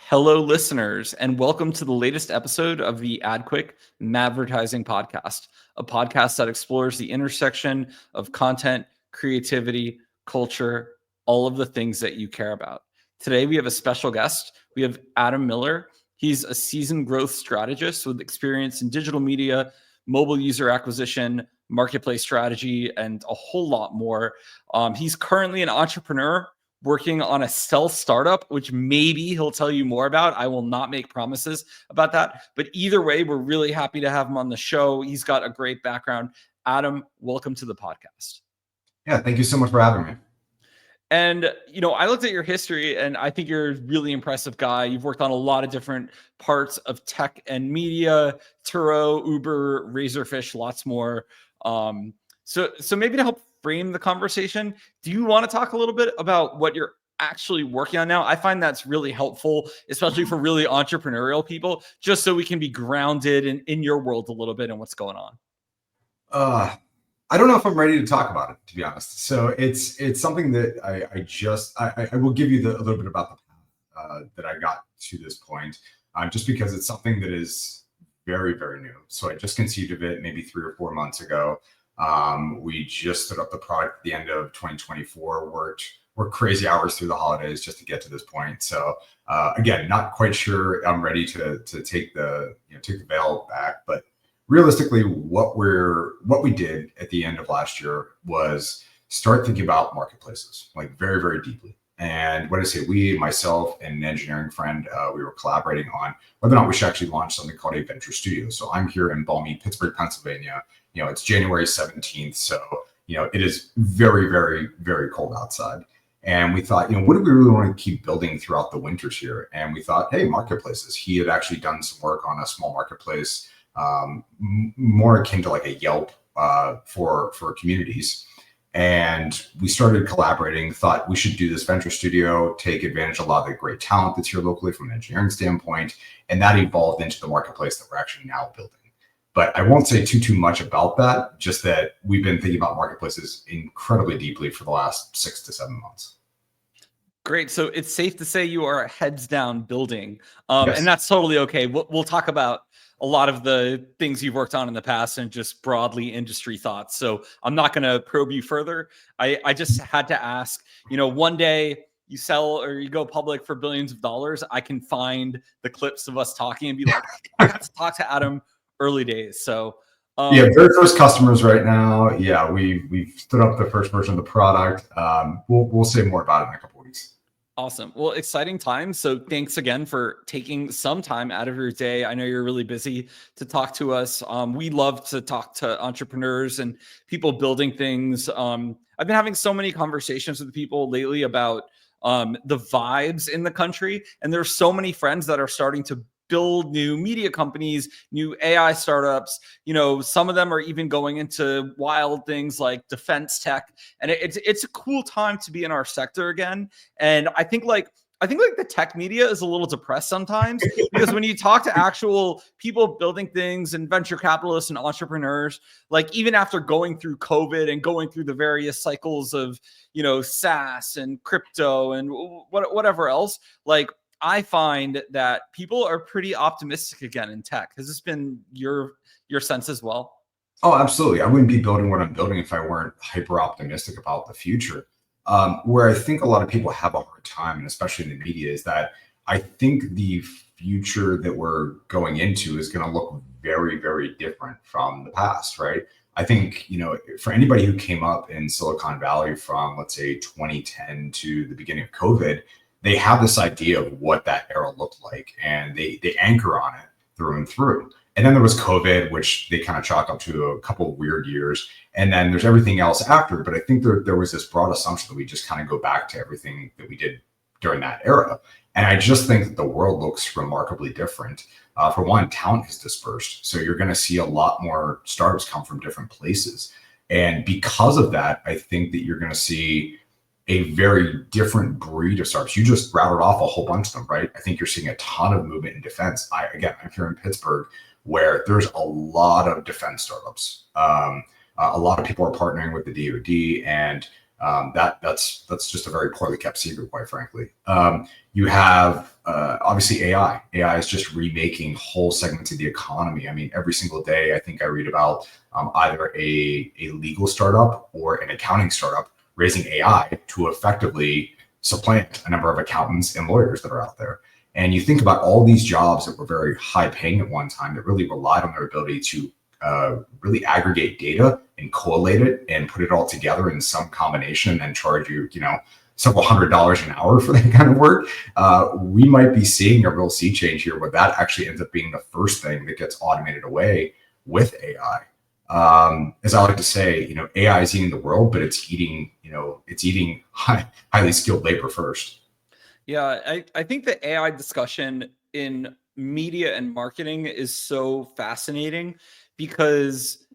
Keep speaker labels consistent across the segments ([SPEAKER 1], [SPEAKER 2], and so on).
[SPEAKER 1] Hello, listeners, and welcome to the latest episode of the AdQuick Madvertising Podcast, a podcast that explores the intersection of content, creativity, culture, all of the things that you care about. Today, we have a special guest. We have Adam Miller. He's a seasoned growth strategist with experience in digital media, mobile user acquisition, marketplace strategy, and a whole lot more. He's currently an entrepreneur working on a stealth startup, which maybe he'll tell you more about. I will not make promises about that. But either way, we're really happy to have him on the show. He's got a great background. Adam, welcome to the podcast.
[SPEAKER 2] Yeah, thank you so much for having me.
[SPEAKER 1] And, I looked at your history and I think you're a really impressive guy. You've worked on a lot of different parts of tech and media, Turo, Uber, Razorfish, lots more. So maybe to help frame the conversation, do you want to talk a little bit about what you're actually working on now? I find that's really helpful, especially for really entrepreneurial people, just so we can be grounded in your world a little bit and what's going on.
[SPEAKER 2] I don't know if I'm ready to talk about it, to be honest. So it's something that I will give you a little bit about the path that I got to this point, just because it's something that is very, very new. So I just conceived of it maybe 3 or 4 months ago. We just stood up the product at the end of 2024, worked crazy hours through the holidays just to get to this point. So again, not quite sure I'm ready to take the veil back, but realistically, what we did at the end of last year was start thinking about marketplaces, like very, very deeply. And when I say we, myself and an engineering friend, we were collaborating on whether or not we should actually launch something called a venture studio. So I'm here in balmy Pittsburgh, Pennsylvania. It's January 17th. So, it is very, very, very cold outside. And we thought, what do we really want to keep building throughout the winters here? And we thought, hey, marketplaces. He had actually done some work on a small marketplace, more akin to like a Yelp for communities. And we started collaborating, thought we should do this venture studio, take advantage of a lot of the great talent that's here locally from an engineering standpoint. And that evolved into the marketplace that we're actually now building. But I won't say too much about that, just that we've been thinking about marketplaces incredibly deeply for the last 6 to 7 months.
[SPEAKER 1] Great. So it's safe to say you are heads down building,
[SPEAKER 2] Yes.
[SPEAKER 1] and that's totally okay. We'll talk about a lot of the things you've worked on in the past and just broadly industry thoughts. So I'm not going to probe you further. I just had to ask, one day you sell or you go public for billions of dollars, I can find the clips of us talking and be like, I got to talk to Adam early days. So
[SPEAKER 2] very first customers right now. Yeah, we've stood up the first version of the product. We'll say more about it in a couple of weeks.
[SPEAKER 1] Awesome. Well, exciting times. So thanks again for taking some time out of your day. I know you're really busy to talk to us. We love to talk to entrepreneurs and people building things. I've been having so many conversations with people lately about the vibes in the country. And there's so many friends that are starting to build new media companies, new AI startups. Some of them are even going into wild things like defense tech. And it's a cool time to be in our sector again. And I think the tech media is a little depressed sometimes because when you talk to actual people building things and venture capitalists and entrepreneurs, like even after going through COVID and going through the various cycles of, SaaS and crypto and whatever else, like I find that people are pretty optimistic again in tech. Has this been your sense as well?
[SPEAKER 2] Oh, absolutely. I wouldn't be building what I'm building if I weren't hyper optimistic about the future. Where I think a lot of people have a hard time, and especially in the media, is that I think the future that we're going into is going to look very, very different from the past, right? I think, for anybody who came up in Silicon Valley from, let's say, 2010 to the beginning of COVID, they have this idea of what that era looked like, and they anchor on it through and through. And then there was COVID, which they kind of chalk up to a couple of weird years. And then there's everything else after. But I think there was this broad assumption that we just kind of go back to everything that we did during that era. And I just think that the world looks remarkably different. For one, talent is dispersed. So you're going to see a lot more startups come from different places. And because of that, I think that you're going to see a very different breed of startups. You just routed off a whole bunch of them, right? I think you're seeing a ton of movement in defense. I'm here in Pittsburgh, where there's a lot of defense startups. A lot of people are partnering with the DoD, and That's just a very poorly kept secret, quite frankly. You have obviously AI. AI is just remaking whole segments of the economy. I mean, every single day, I think I read about either a legal startup or an accounting startup raising AI to effectively supplant a number of accountants and lawyers that are out there. And you think about all these jobs that were very high paying at one time that really relied on their ability to really aggregate data and collate it and put it all together in some combination and then charge you, several $100s an hour for that kind of work. We might be seeing a real sea change here where that actually ends up being the first thing that gets automated away with AI. As I like to say, AI is eating the world, but it's eating highly skilled labor first.
[SPEAKER 1] Yeah, I think the AI discussion in media and marketing is so fascinating because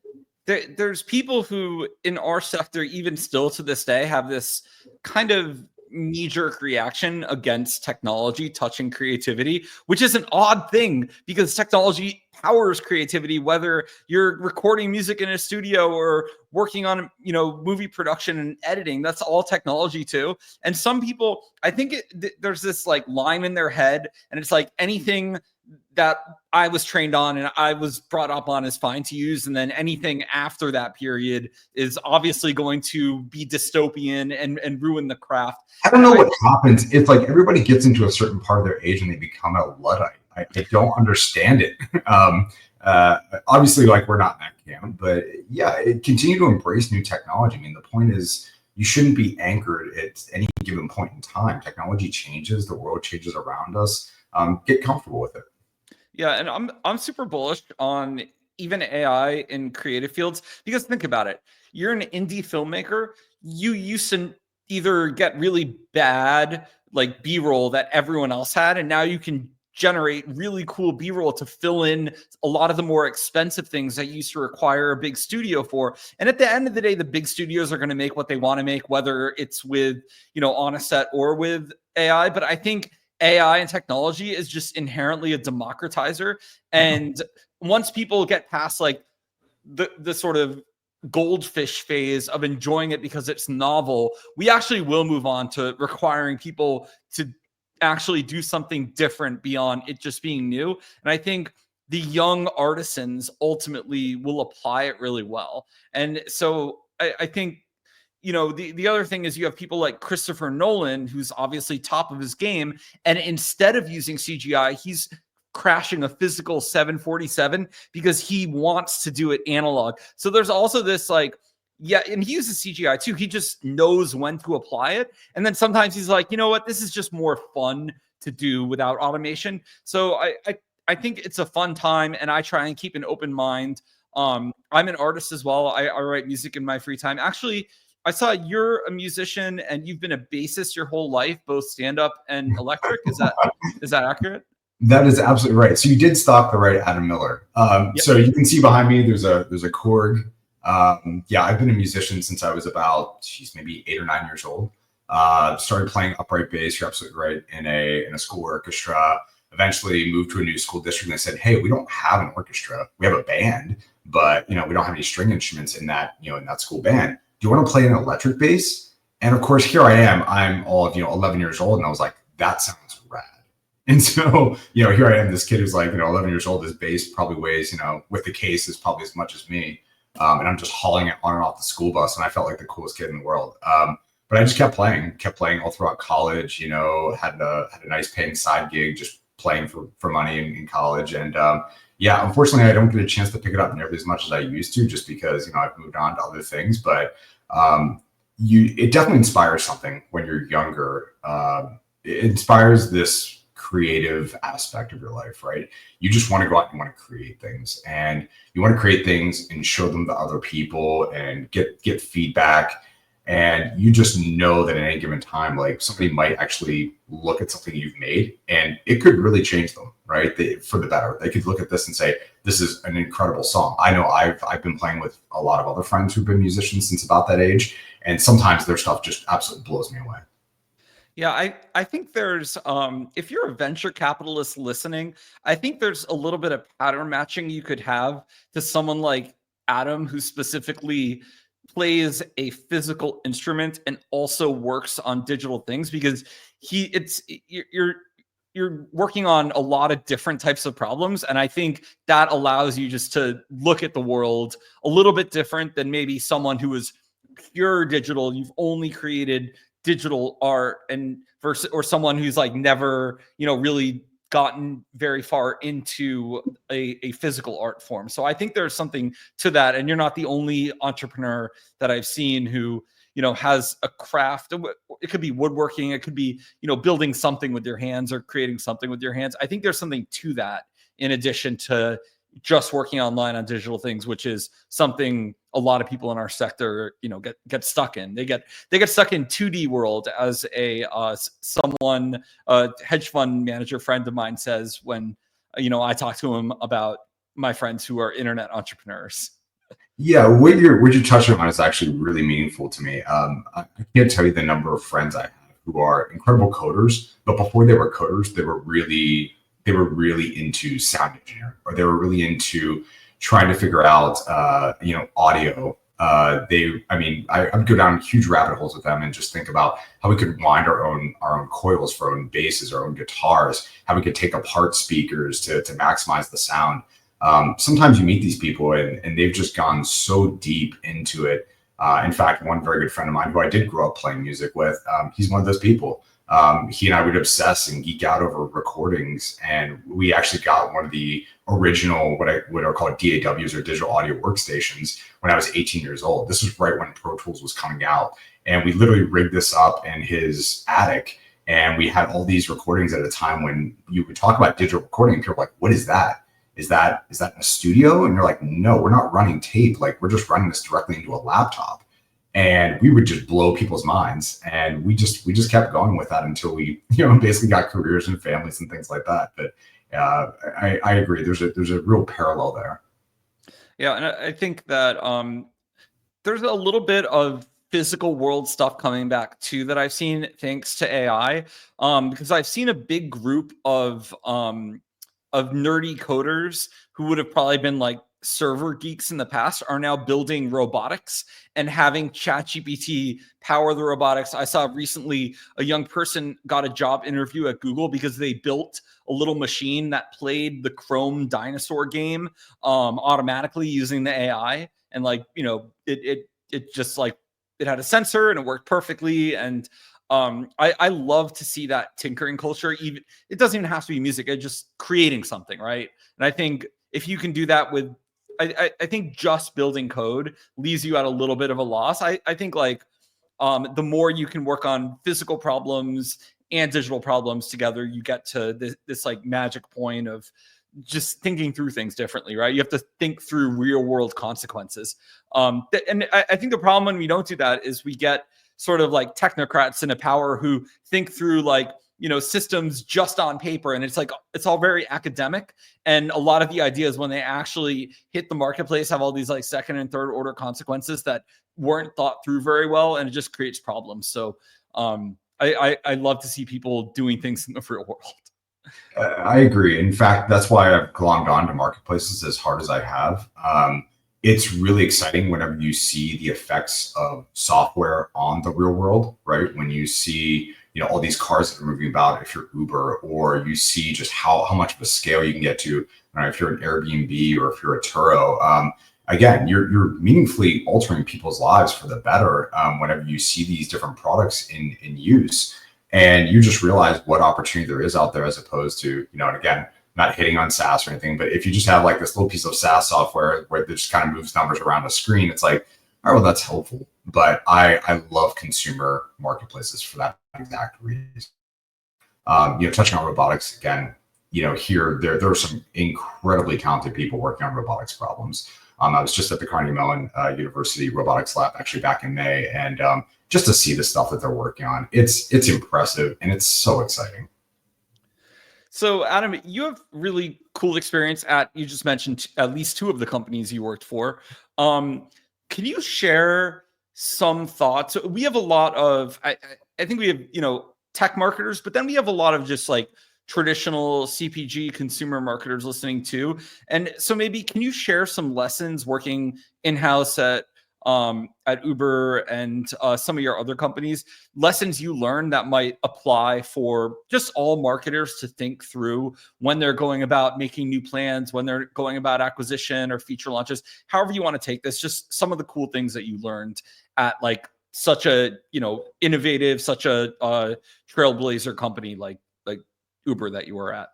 [SPEAKER 1] there's people who in our sector, even still to this day, have this kind of knee-jerk reaction against technology touching creativity, which is an odd thing because technology powers creativity, whether you're recording music in a studio or working on movie production and editing. That's all technology too. And some people, I think there's this like line in their head, and it's like anything that I was trained on and I was brought up on is fine to use. And then anything after that period is obviously going to be dystopian and ruin the craft.
[SPEAKER 2] I don't know what happens. It's like everybody gets into a certain part of their age and they become a Luddite. I don't understand it. Obviously, like we're not in that camp, but yeah, continue to embrace new technology. I mean, the point is you shouldn't be anchored at any given point in time. Technology changes, the world changes around us. Get comfortable with it.
[SPEAKER 1] Yeah, and I'm super bullish on even AI in creative fields because think about it. You're an indie filmmaker. You used to either get really bad like B-roll that everyone else had, and now you can generate really cool B-roll to fill in a lot of the more expensive things that used to require a big studio for. And at the end of the day, the big studios are going to make what they want to make, whether it's with, on a set or with AI. But I think AI and technology is just inherently a democratizer. And once people get past like the sort of goldfish phase of enjoying it because it's novel, we actually will move on to requiring people to actually do something different beyond it just being new. And I think the young artisans ultimately will apply it really well. And so I think, the other thing is you have people like Christopher Nolan, who's obviously top of his game. And instead of using CGI, he's crashing a physical 747 because he wants to do it analog. So there's also this like, yeah, and he uses CGI too. He just knows when to apply it. And then sometimes he's like, you know what, this is just more fun to do without automation. So I think it's a fun time, and I try and keep an open mind. I'm an artist as well. I write music in my free time. Actually, I saw you're a musician and you've been a bassist your whole life, both stand-up and electric. Is that accurate?
[SPEAKER 2] That is absolutely right. So you did stalk the right Adam Miller.
[SPEAKER 1] Yep.
[SPEAKER 2] So you can see behind me, there's a Korg. Yeah, I've been a musician since I was about, maybe 8 or 9 years old. Started playing upright bass. You're absolutely right, in a school orchestra. Eventually moved to a new school district, and they said, "Hey, we don't have an orchestra. We have a band, but we don't have any string instruments in that in that school band. Do you want to play an electric bass?" And of course, here I am. I'm all of 11 years old, and I was like, "That sounds rad." And so here I am, this kid who's like 11 years old. His bass probably weighs with the case is probably as much as me. And I'm just hauling it on and off the school bus, and I felt like the coolest kid in the world. But I just kept playing all throughout college. Had a nice paying side gig, just playing for money in college. And yeah, unfortunately, I don't get a chance to pick it up nearly as much as I used to, just because I've moved on to other things. But it definitely inspires something when you're younger. It inspires this creative aspect of your life, right? You just want to go out and you want to create things, and you want to create things and show them to other people and get feedback. And you just know that at any given time, like somebody might actually look at something you've made and it could really change them, right? For the better. They could look at this and say, this is an incredible song. I know I've been playing with a lot of other friends who've been musicians since about that age. And sometimes their stuff just absolutely blows me away.
[SPEAKER 1] Yeah, I think there's if you're a venture capitalist listening, I think there's a little bit of pattern matching you could have to someone like Adam, who specifically plays a physical instrument and also works on digital things, because you're working on a lot of different types of problems. And I think that allows you just to look at the world a little bit different than maybe someone who is pure digital. You've only created digital art, and versus, or someone who's like never, really gotten very far into a physical art form. So I think there's something to that. And you're not the only entrepreneur that I've seen who, has a craft. It could be woodworking. It could be, building something with your hands or creating something with your hands. I think there's something to that in addition to just working online on digital things, which is something a lot of people in our sector, get stuck in. They get stuck in 2D world, as a hedge fund manager friend of mine says when, I talk to him about my friends who are internet entrepreneurs.
[SPEAKER 2] Yeah, what you're touching on is actually really meaningful to me. I can't tell you the number of friends I have who are incredible coders, but before they were coders, they were really into sound engineering, or they were really into trying to figure out audio. I would go down huge rabbit holes with them and just think about how we could wind our own coils for our own basses, our own guitars, how we could take apart speakers to maximize the sound. Sometimes you meet these people and they've just gone so deep into it. In fact, one very good friend of mine who I did grow up playing music with, he's one of those people. He and I would obsess and geek out over recordings, and we actually got one of the original what are called DAWs, or digital audio workstations, when I was 18 years old. This was right when Pro Tools was coming out, and we literally rigged this up in his attic, and we had all these recordings at a time when you would talk about digital recording and people were like, what is that? Is that in a studio? And you're like, no, we're not running tape. Like, we're just running this directly into a laptop. And we would just blow people's minds. And we just kept going with that until we, basically got careers and families and things like that. But I agree. There's a real parallel there.
[SPEAKER 1] Yeah. And I think that there's a little bit of physical world stuff coming back too that I've seen thanks to AI. Because I've seen a big group of nerdy coders who would have probably been like server geeks in the past are now building robotics and having ChatGPT power the robotics. I saw recently a young person got a job interview at Google because they built a little machine that played the Chrome dinosaur game automatically using the AI. And it just like, it had a sensor and it worked perfectly. And I love to see that tinkering culture. Even it doesn't even have to be music, it's just creating something, right? And I think if you can do that with, I think just building code leaves you at a little bit of a loss. I think the more you can work on physical problems and digital problems together, you get to this like magic point of just thinking through things differently, right? You have to think through real world consequences. And I think the problem when we don't do that is we get sort of like technocrats in a power who think through systems just on paper. And it's all very academic. And a lot of the ideas when they actually hit the marketplace have all these like second and third order consequences that weren't thought through very well. And it just creates problems. So I love to see people doing things in the real world.
[SPEAKER 2] I agree. In fact, that's why I've glommed on to marketplaces as hard as I have. It's really exciting whenever you see the effects of software on the real world, right? When you see, all these cars that are moving about, if you're Uber, or you see just how much of a scale you can get to, if you're an Airbnb or if you're a Turo. Again, you're meaningfully altering people's lives for the better whenever you see these different products in use. And you just realize what opportunity there is out there, as opposed to, and again, not hitting on SaaS or anything, but if you just have like this little piece of SaaS software where it just kind of moves numbers around a screen, it's like, all right, well, that's helpful. But I love consumer marketplaces for that exact reason. Touching on robotics again, here there are some incredibly talented people working on robotics problems. I was just at the Carnegie Mellon University Robotics Lab actually back in May, and just to see the stuff that they're working on, it's impressive and it's so exciting.
[SPEAKER 1] So, Adam, you have really cool experience you just mentioned at least two of the companies you worked for. Can you share some thoughts? We have a lot of, I think we have, tech marketers, but then we have a lot of just like traditional CPG consumer marketers listening too. And so maybe can you share some lessons working in-house at at Uber and some of your other companies, lessons you learned that might apply for just all marketers to think through when they're going about making new plans, when they're going about acquisition or feature launches, however you want to take this, just some of the cool things that you learned at like such a, innovative, such a trailblazer company like Uber that you were at.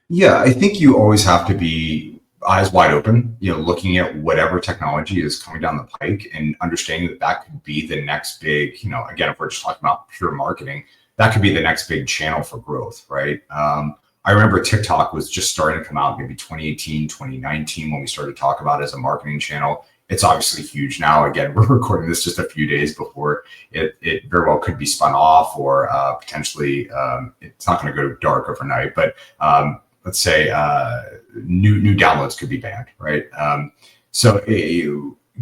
[SPEAKER 2] Yeah, I think you always have to be eyes wide open, looking at whatever technology is coming down the pike and understanding that that could be the next big, again, if we're just talking about pure marketing, that could be the next big channel for growth, right? I remember TikTok was just starting to come out maybe 2018, 2019 when we started to talk about it as a marketing channel. It's obviously huge now. Again, we're recording this just a few days before it very well could be spun off or potentially it's not going to go dark overnight, but let's say new downloads could be banned, right?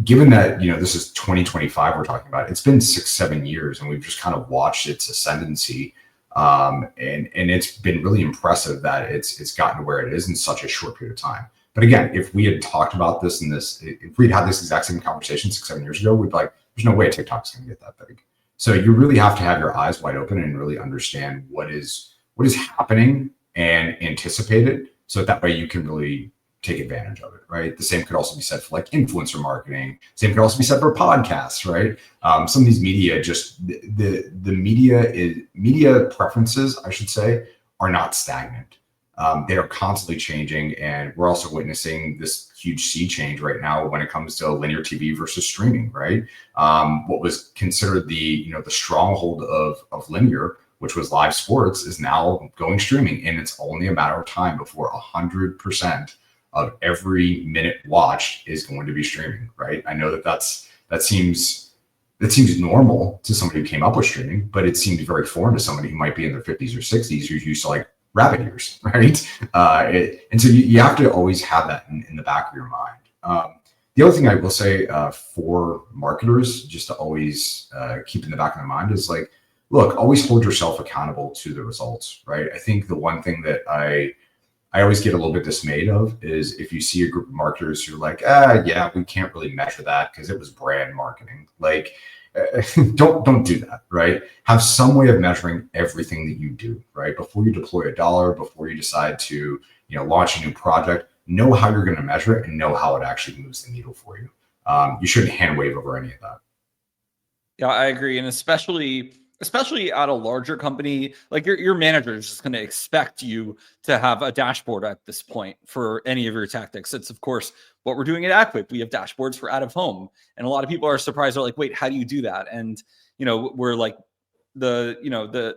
[SPEAKER 2] Given that, this is 2025 we're talking about, it's been 6-7 years and we've just kind of watched its ascendancy. And it's been really impressive that it's gotten to where it is in such a short period of time. But again, if we had talked about this if we'd had this exact same conversation 6-7 years ago, we'd be like, there's no way TikTok's going to get that big. So you really have to have your eyes wide open and really understand what is happening and anticipate it. So that way you can really take advantage of it, right? The same could also be said for like influencer marketing. Same could also be said for podcasts, right? Some of these media, just the media preferences, I should say, are not stagnant. They are constantly changing, and we're also witnessing this huge sea change right now when it comes to linear TV versus streaming, right? What was considered the stronghold of linear, which was live sports, is now going streaming, and it's only a matter of time before 100% of every minute watched is going to be streaming, right? I know that seems normal to somebody who came up with streaming, but it seems very foreign to somebody who might be in their 50s or 60s who's used to like rabbit ears, right? And so you have to always have that in the back of your mind. The other thing I will say for marketers, just to always keep in the back of their mind, is like, look, always hold yourself accountable to the results, right? I think the one thing that I always get a little bit dismayed of is if you see a group of marketers who are like, yeah, we can't really measure that because it was brand marketing. Like, don't do that, right? Have some way of measuring everything that you do, right? Before you deploy a dollar, before you decide to, launch a new project, know how you're going to measure it and know how it actually moves the needle for you. You shouldn't hand wave over any of that.
[SPEAKER 1] Yeah, I agree. And especially at a larger company, like your manager is just going to expect you to have a dashboard at this point for any of your tactics. It's of course what we're doing at AdQuick. We have dashboards for out of home, and a lot of people are surprised. They're like, "Wait, how do you do that?" And we're like, the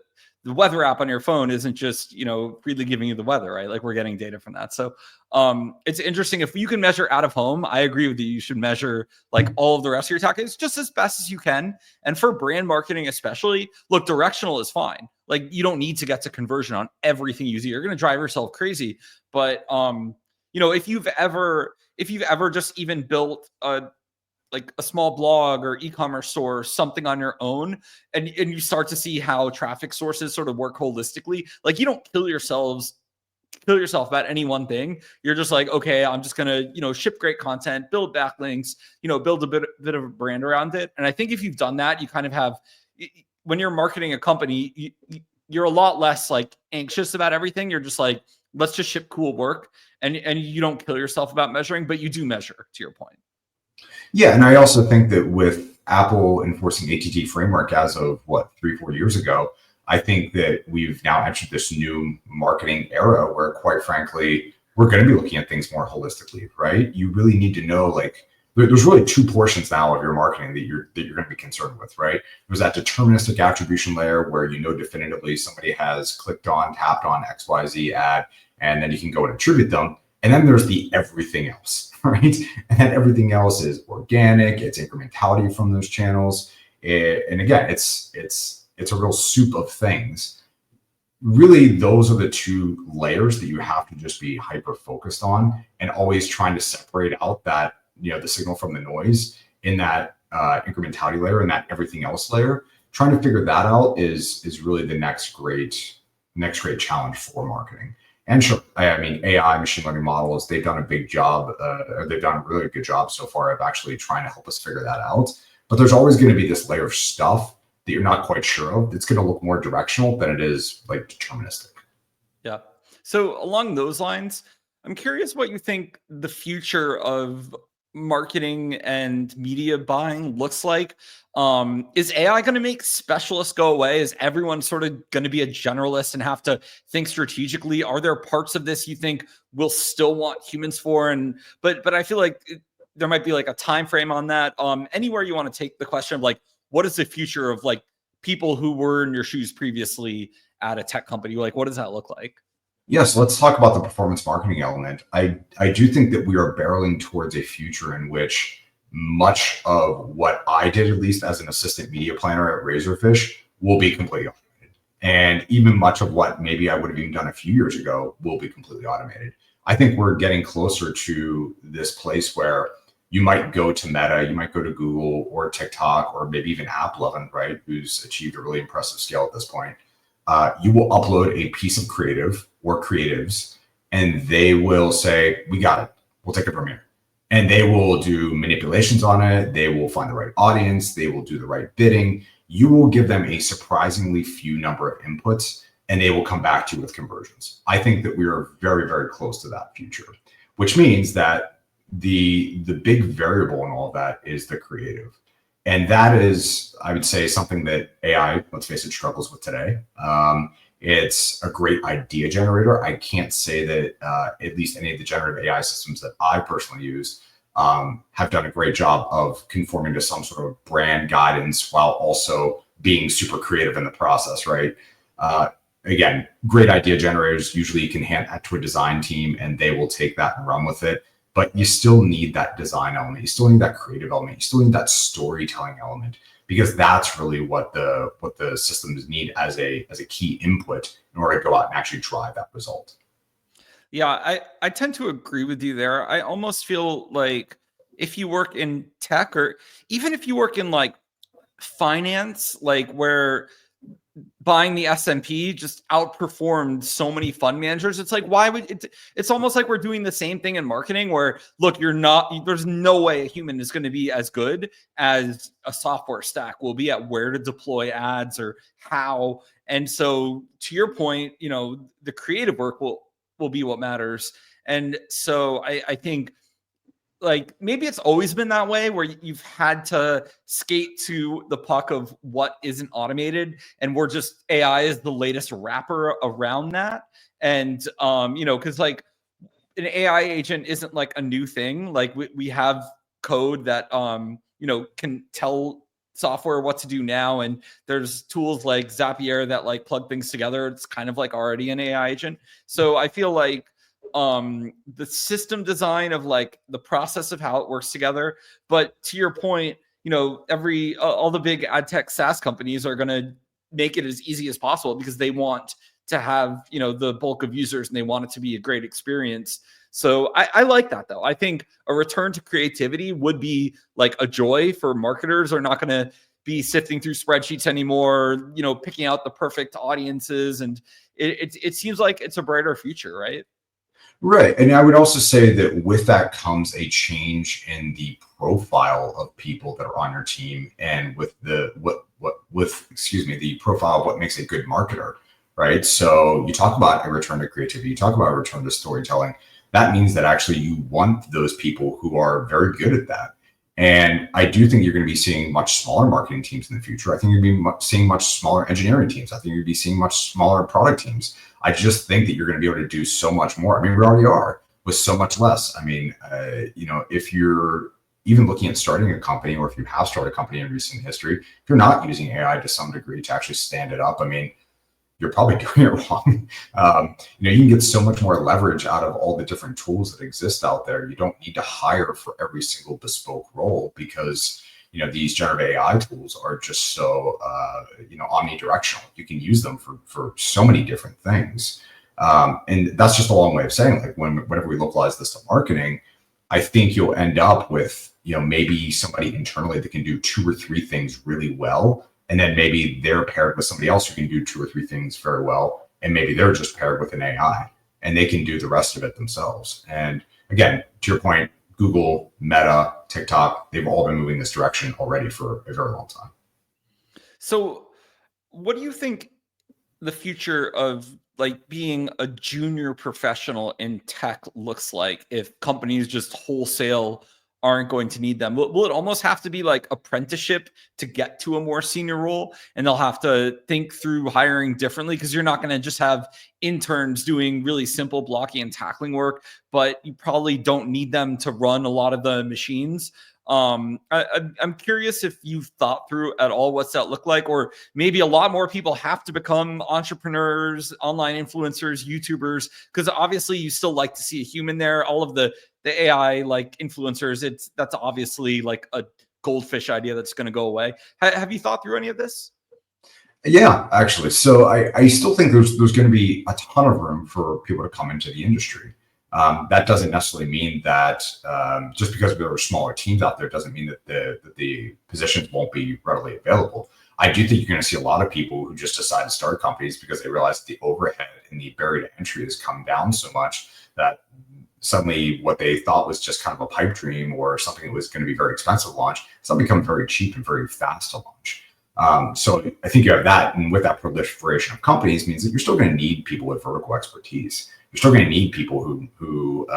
[SPEAKER 1] weather app on your phone isn't just freely giving you the weather, right? Like we're getting data from that. So it's interesting. If you can measure out of home, I agree with you. You should measure like all of the rest of your tactics just as best as you can. And for brand marketing especially, look, directional is fine. Like you don't need to get to conversion on everything you do. You're going to drive yourself crazy. But if you've ever just even built a small blog or e-commerce store or something on your own, and you start to see how traffic sources sort of work holistically, like you don't kill yourself about any one thing. You're just like, okay, I'm just gonna ship great content, build backlinks, build a bit of a brand around it. And I think if you've done that, you kind of have, when you're marketing a company, you're a lot less like anxious about everything. You're just like, let's just ship cool work, and you don't kill yourself about measuring, but you do measure, to your point.
[SPEAKER 2] Yeah, and I also think that with Apple enforcing ATT framework as of 3-4 years ago, I think that we've now entered this new marketing era where, quite frankly, we're going to be looking at things more holistically, right? You really need to know, like, there's really two portions now of your marketing that you're going to be concerned with, right? There's that deterministic attribution layer where definitively somebody has tapped on XYZ ad, and then you can go and attribute them. And then there's the everything else, right? And then everything else is organic, it's incrementality from those channels. And again, it's a real soup of things. Really, those are the two layers that you have to just be hyper focused on, and always trying to separate out that, the signal from the noise in that incrementality layer and that everything else layer. Trying to figure that out is really the next great challenge for marketing. And sure, I mean, AI, machine learning models, they've done a big job, or they've done a really good job so far of actually trying to help us figure that out. But there's always going to be this layer of stuff that you're not quite sure of. It's going to look more directional than it is like deterministic.
[SPEAKER 1] Yeah. So along those lines, I'm curious what you think the future of marketing and media buying looks like. Is AI going to make specialists go away? Is everyone sort of going to be a generalist and have to think strategically? Are there parts of this you think we'll still want humans for? And but I feel like there might be like a time frame on that. Anywhere you want to take the question of like, what is the future of like people who were in your shoes previously at a tech company? Like, what does that look like?
[SPEAKER 2] Yes, let's talk about the performance marketing element. I do think that we are barreling towards a future in which much of what I did, at least as an assistant media planner at Razorfish, will be completely automated. And even much of what maybe I would have even done a few years ago will be completely automated. I think we're getting closer to this place where you might go to Meta, you might go to Google or TikTok, or maybe even AppLovin, right, who's achieved a really impressive scale at this point. You will upload a piece of creative or creatives, and they will say, we got it. We'll take it from here. And they will do manipulations on it. They will find the right audience. They will do the right bidding. You will give them a surprisingly few number of inputs, and they will come back to you with conversions. I think that we are very, very close to that future, which means that the big variable in all of that is the creative. And that is, I would say, something that AI, let's face it, struggles with today. It's a great idea generator. I can't say that at least any of the generative AI systems that I personally use have done a great job of conforming to some sort of brand guidance while also being super creative in the process, right? Again, great idea generators, usually you can hand that to a design team and they will take that and run with it. But you still need that design element. You still need that creative element. You still need that storytelling element, because that's really what the systems need as a key input in order to go out and actually drive that result.
[SPEAKER 1] Yeah, I tend to agree with you there. I almost feel like if you work in tech, or even if you work in like finance, like where buying the S&P just outperformed so many fund managers. It's like, why would it? It's almost like we're doing the same thing in marketing where, look, there's no way a human is going to be as good as a software stack will be at where to deploy ads or how. And so to your point, the creative work will be what matters. And so I think, like, maybe it's always been that way where you've had to skate to the puck of what isn't automated, and we're just AI is the latest wrapper around that. And because like an AI agent isn't like a new thing. Like we have code that can tell software what to do now, and there's tools like Zapier that like plug things together. It's kind of like already an AI agent. So I feel like the system design of like the process of how it works together. But to your point, all the big ad tech SaaS companies are going to make it as easy as possible because they want to have the bulk of users and they want it to be a great experience. So I like that, though. I think a return to creativity would be like a joy for marketers. Are not going to be sifting through spreadsheets anymore, picking out the perfect audiences. And it seems like it's a brighter future, right?
[SPEAKER 2] Right. And I would also say that with that comes a change in the profile of people that are on your team, and with the profile of what makes a good marketer, right? So you talk about a return to creativity, you talk about a return to storytelling. That means that actually you want those people who are very good at that. And I do think you're going to be seeing much smaller marketing teams in the future. I think you're going to be seeing much smaller engineering teams. I think you're going to be seeing much smaller product teams. I just think that you're going to be able to do so much more. I mean, we already are with so much less. I mean, if you're even looking at starting a company, or if you have started a company in recent history, if you're not using AI to some degree to actually stand it up, I mean, you're probably doing it wrong. You can get so much more leverage out of all the different tools that exist out there. You don't need to hire for every single bespoke role, because these generative AI tools are just so omnidirectional. You can use them for so many different things, and that's just a long way of saying, like, whenever we localize this to marketing, I think you'll end up with maybe somebody internally that can do 2 or 3 things really well. And then maybe they're paired with somebody else who can do 2 or 3 things very well. And maybe they're just paired with an AI. and they can do the rest of it themselves. And again, to your point, Google, Meta, TikTok, they've all been moving this direction already for a very long time.
[SPEAKER 1] So what do you think the future of like being a junior professional in tech looks like if companies just wholesale aren't going to need them? Will it almost have to be like apprenticeship to get to a more senior role, and they'll have to think through hiring differently because you're not going to just have interns doing really simple blocking and tackling work, but you probably don't need them to run a lot of the machines. I'm curious if you've thought through at all what's that look like, or maybe a lot more people have to become entrepreneurs, online influencers, YouTubers, because obviously you still like to see a human there. All of the AI like influencers, that's obviously like a goldfish idea that's going to go away. Have you thought through any of this?
[SPEAKER 2] Yeah, actually. So I still think there's going to be a ton of room for people to come into the industry. That doesn't necessarily mean that just because there are smaller teams out there doesn't mean that the positions won't be readily available. I do think you're going to see a lot of people who just decide to start companies because they realize that the overhead and the barrier to entry has come down so much that suddenly what they thought was just kind of a pipe dream or something that was going to be very expensive to launch, suddenly become very cheap and very fast to launch. So I think you have that, and with that proliferation of companies means that you're still going to need people with vertical expertise. You're still going to need people who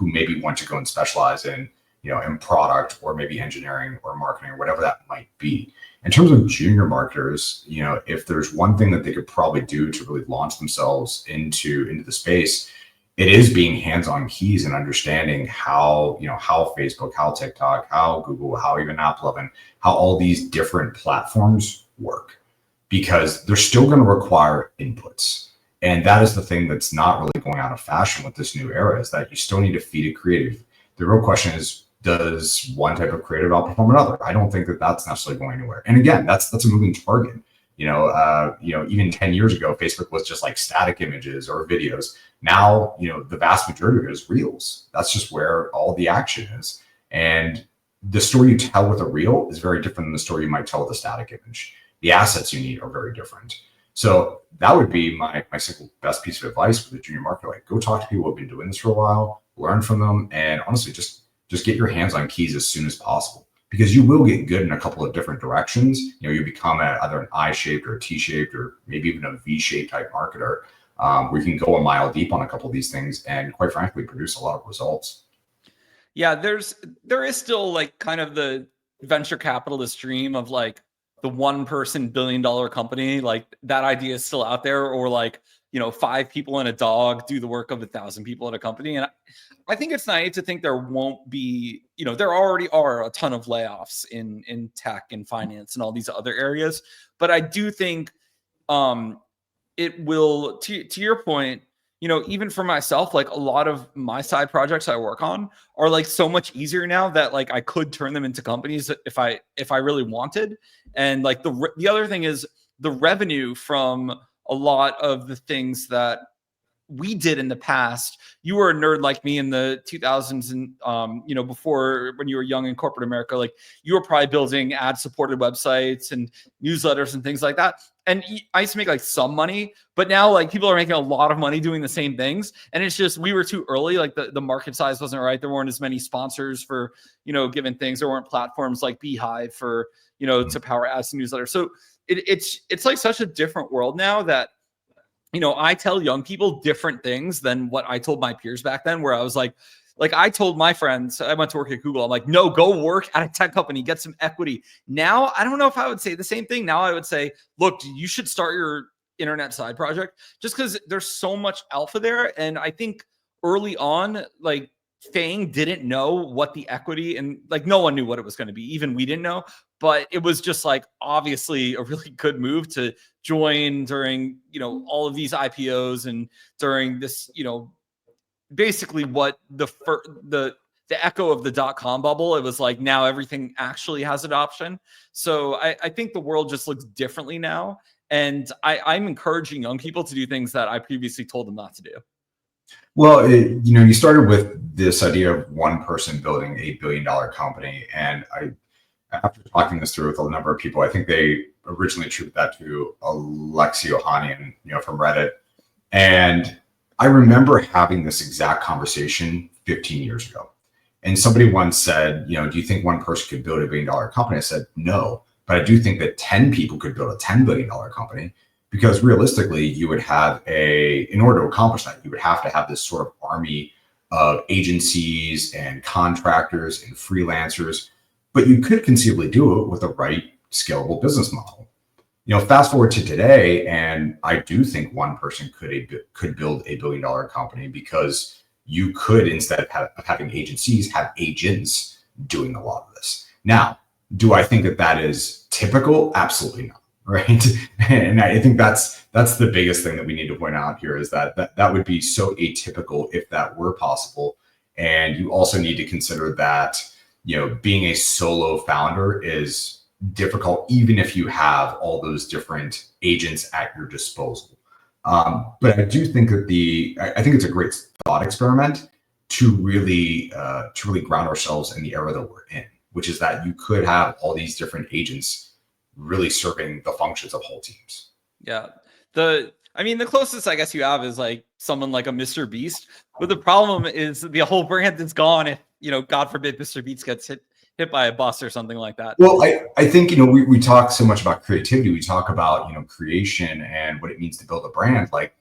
[SPEAKER 2] maybe want to go and specialize in, in product or maybe engineering or marketing or whatever that might be. In terms of junior marketers, if there's one thing that they could probably do to really launch themselves into the space, it is being hands-on keys and understanding how Facebook, how TikTok, how Google, how even Apple, and how all these different platforms work, because they're still going to require inputs. And that is the thing that's not really going out of fashion with this new era, is that you still need to feed a creative. The real question is, does one type of creative outperform another? I don't think that that's necessarily going anywhere. And again, that's a moving target. Even 10 years ago, Facebook was just like static images or videos. Now, the vast majority of it is reels. That's just where all the action is. And the story you tell with a reel is very different than the story you might tell with a static image. The assets you need are very different. So that would be my single best piece of advice for the junior marketer. Like, go talk to people who have been doing this for a while, learn from them, and honestly, just get your hands on keys as soon as possible, because you will get good in a couple of different directions. You become either an I-shaped or a T-shaped or maybe even a V-shaped type marketer, where you can go a mile deep on a couple of these things and, quite frankly, produce a lot of results.
[SPEAKER 1] Yeah, there is still like kind of the venture capitalist dream of like the one person $1 billion company. Like that idea is still out there, or like, 5 people and a dog do the work of 1,000 people at a company. And I think it's naive to think there won't be, there already are a ton of layoffs in tech and finance and all these other areas. But I do think it will, to your point, even for myself, like a lot of my side projects I work on are like so much easier now that like I could turn them into companies if I really wanted. And like the other thing is the revenue from a lot of the things that we did in the past. You were a nerd like me in the 2000s, and before, when you were young in corporate America, like you were probably building ad supported websites and newsletters and things like that. And I used to make like some money, but now like people are making a lot of money doing the same things. And it's just, we were too early. Like the market size wasn't right. There weren't as many sponsors for, given things. There weren't platforms like Beehive for, to power ads and newsletters. So it's like such a different world now that, I tell young people different things than what I told my peers back then, where I was like I told my friends, I went to work at Google. I'm like, no, go work at a tech company, get some equity. Now, I don't know if I would say the same thing. Now I would say, look, you should start your internet side project, just because there's so much alpha there. And I think early on, like Fang didn't know what the equity, and like no one knew what it was going to be. Even we didn't know, but it was just like obviously a really good move to join during, all of these IPOs and during this, basically what the echo of the .com bubble. It was like now everything actually has adoption. So I think the world just looks differently now. And I'm encouraging young people to do things that I previously told them not to do.
[SPEAKER 2] Well, you started with this idea of one person building $8 billion company. And after talking this through with a number of people, I think they originally attributed that to Alexi Ohanian, from Reddit. And I remember having this exact conversation 15 years ago. And somebody once said, do you think one person could build $1 billion company? I said, no, but I do think that 10 people could build a $10 billion company, because realistically, you would have in order to accomplish that, you would have to have this sort of army of agencies and contractors and freelancers, but you could conceivably do it with the right scalable business model. Fast forward to today, and I do think one person could build $1 billion company, because you could, instead of having agencies, have agents doing a lot of this. Now, do I think that is typical? Absolutely not, right? And I think that's the biggest thing that we need to point out here, is that would be so atypical if that were possible. And you also need to consider that, being a solo founder is difficult, even if you have all those different agents at your disposal. But I do think that I think it's a great thought experiment to really ground ourselves in the era that we're in, which is that you could have all these different agents really serving the functions of whole teams.
[SPEAKER 1] Yeah. The closest I guess you have is like someone like a Mr. Beast, but the problem is the whole brand is gone if, God forbid, Mr. Beast gets hit by a bus or something like that.
[SPEAKER 2] Well, I think, we talk so much about creativity. We talk about, creation and what it means to build a brand. Like,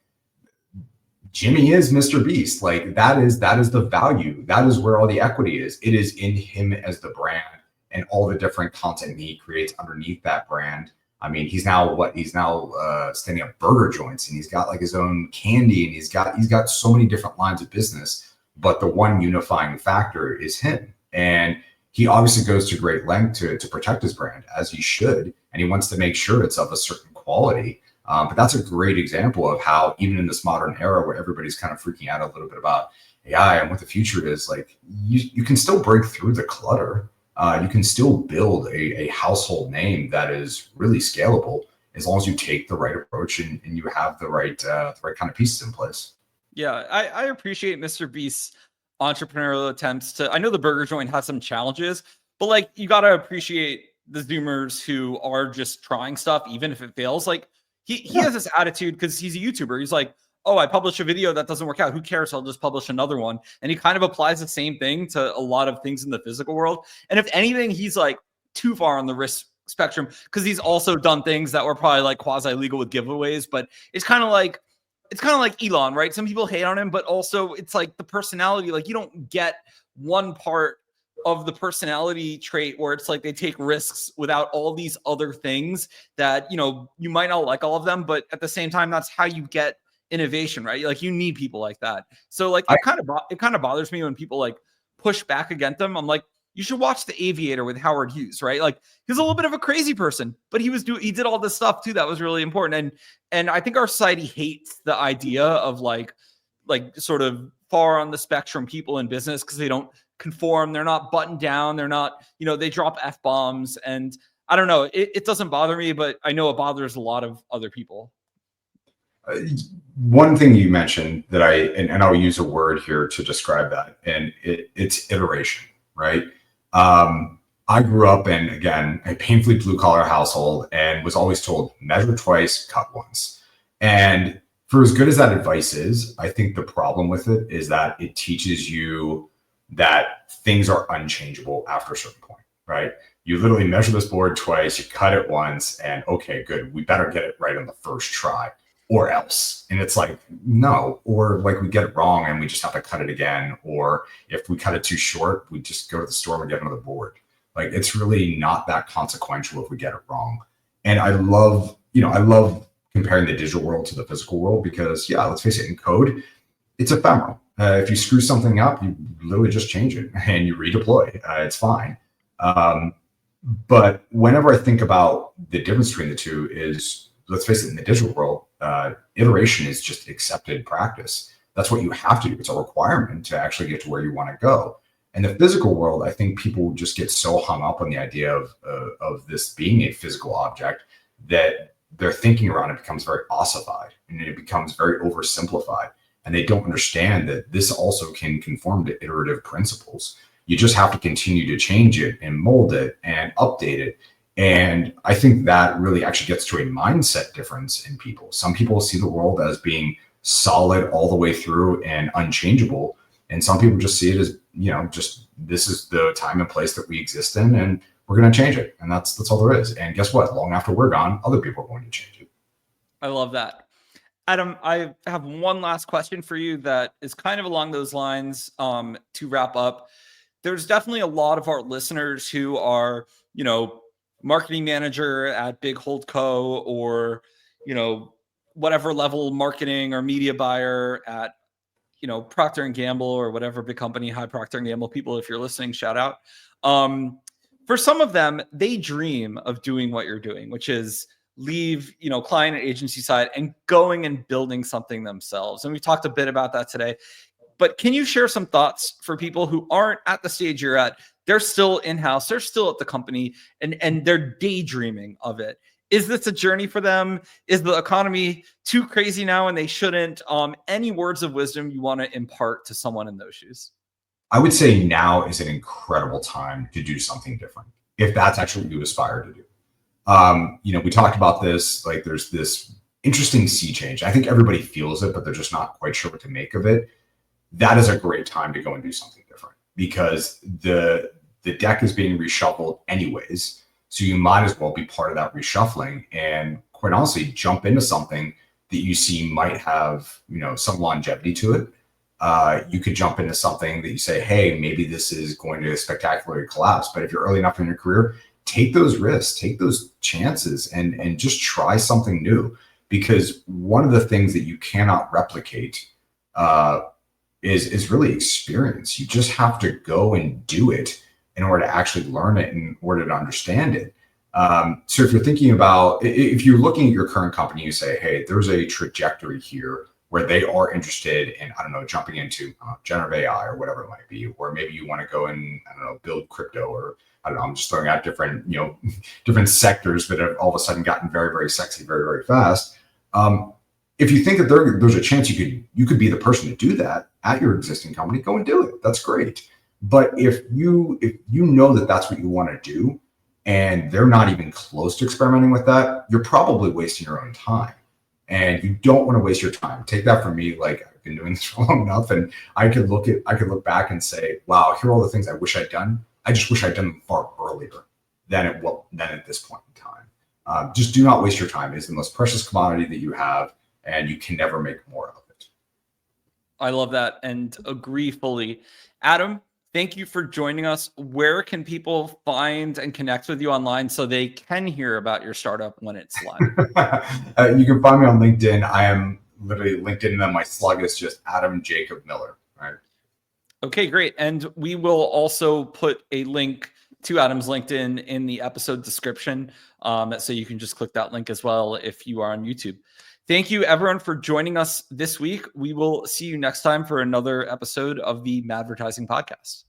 [SPEAKER 2] Jimmy is Mr. Beast. Like, that is the value. That is where all the equity is. It is in him as the brand and all the different content he creates underneath that brand. I mean, he's now standing up burger joints, and he's got like his own candy, and he's got so many different lines of business, but the one unifying factor is him. And he obviously goes to great length to protect his brand, as he should, and he wants to make sure it's of a certain quality. But that's a great example of how, even in this modern era where everybody's kind of freaking out a little bit about AI and what the future is, like, you can still break through the clutter. You can still build a household name that is really scalable, as long as you take the right approach and you have the right kind of pieces in place.
[SPEAKER 1] Yeah, I appreciate Mr. Beast's entrepreneurial attempts I know the burger joint has some challenges, but like, you got to appreciate the Zoomers who are just trying stuff, even if it fails. Like, he has this attitude because he's a YouTuber. He's like, oh, I publish a video that doesn't work out. Who cares? I'll just publish another one. And he kind of applies the same thing to a lot of things in the physical world. And if anything, he's like too far on the risk spectrum, because he's also done things that were probably like quasi-legal with giveaways. But it's kind of like Elon, right? Some people hate on him, but also it's like the personality. Like, you don't get one part of the personality trait where it's like they take risks without all these other things that, you might not like all of them, but at the same time, that's how you get innovation, right? Like, you need people like that. So like, it kind of bothers me when people like push back against them. I'm like, you should watch The Aviator with Howard Hughes, right? Like, he's a little bit of a crazy person, but he did all this stuff too that was really important. And I think our society hates the idea of like sort of far on the spectrum people in business, because they don't conform, they're not buttoned down, they're not, they drop F-bombs. And I don't know, it doesn't bother me, but I know it bothers a lot of other people.
[SPEAKER 2] One thing you mentioned that and I'll use a word here to describe that, and it's iteration, right? I grew up in, again, a painfully blue collar household, and was always told, measure twice, cut once. And for as good as that advice is, I think the problem with it is that it teaches you that things are unchangeable after a certain point, right? You literally measure this board twice, you cut it once, and okay, good, we better get it right on the first try, or else. And it's like, no, or like we get it wrong and we just have to cut it again. Or if we cut it too short, we just go to the store and get another board. Like, it's really not that consequential if we get it wrong. And I love comparing the digital world to the physical world, because let's face it, in code, it's ephemeral. If you screw something up, you literally just change it and you redeploy. It's fine. But whenever I think about the difference between the two is, let's face it, in the digital world, iteration is just accepted practice. That's what you have to do. It's a requirement to actually get to where you want to go. In the physical world, I think people just get so hung up on the idea of this being a physical object that their thinking around it becomes very ossified, and it becomes very oversimplified. And they don't understand that this also can conform to iterative principles. You just have to continue to change it and mold it and update it. And I think that really actually gets to a mindset difference in people. Some people see the world as being solid all the way through and unchangeable. And some people just see it as, just this is the time and place that we exist in, and we're going to change it. And that's all there is. And guess what? Long after we're gone, other people are going to change it.
[SPEAKER 1] I love that. Adam, I have one last question for you that is kind of along those lines to wrap up. There's definitely a lot of our listeners who are, marketing manager at big holdco or, whatever level marketing or media buyer at, Procter & Gamble or whatever big company. Hi, Procter & Gamble people, if you're listening, shout out. For some of them, they dream of doing what you're doing, which is leave, client and agency side and going and building something themselves. And we talked a bit about that today. But can you share some thoughts for people who aren't at the stage you're at? They're still in-house, they're still at the company, and they're daydreaming of it. Is this a journey for them? Is the economy too crazy now and they shouldn't? Any words of wisdom you want to impart to someone in those shoes?
[SPEAKER 2] I would say now is an incredible time to do something different, if that's actually what you aspire to do. We talked about this, like there's this interesting sea change. I think everybody feels it, but they're just not quite sure what to make of it. That is a great time to go and do something different, because the deck is being reshuffled anyways. So you might as well be part of that reshuffling and, quite honestly, jump into something that you see might have, some longevity to it. You could jump into something that you say, hey, maybe this is going to spectacularly collapse. But if you're early enough in your career, take those risks, take those chances, and just try something new. Because one of the things that you cannot replicate is really experience. You just have to go and do it in order to actually learn it, in order to understand it. So if you're thinking about, if you're looking at your current company, you say, hey, there's a trajectory here where they are interested in, jumping into generative AI or whatever it might be, or maybe you want to go and, build crypto, or I'm just throwing out different, different sectors that have all of a sudden gotten very, very sexy, very, very fast. If you think that there's a chance you could be the person to do that at your existing company, go and do it. That's great. But if you know that that's what you want to do, and they're not even close to experimenting with that, you're probably wasting your own time. And you don't want to waste your time. Take that from me. Like, I've been doing this for long enough, and I could look back and say, wow, here are all the things I wish I'd done. I just wish I'd done them far earlier than at this point in time. Just do not waste your time. It is the most precious commodity that you have, and you can never make more of it.
[SPEAKER 1] I love that and agree fully. Adam, thank you for joining us. Where can people find and connect with you online so they can hear about your startup when it's live?
[SPEAKER 2] You can find me on LinkedIn. I am literally LinkedIn, and then my slug is just Adam Jacob Miller. Right.
[SPEAKER 1] Okay, great. And we will also put a link to Adam's LinkedIn in the episode description, so you can just click that link as well if you are on YouTube. Thank you, everyone, for joining us this week. We will see you next time for another episode of the Madvertising Podcast.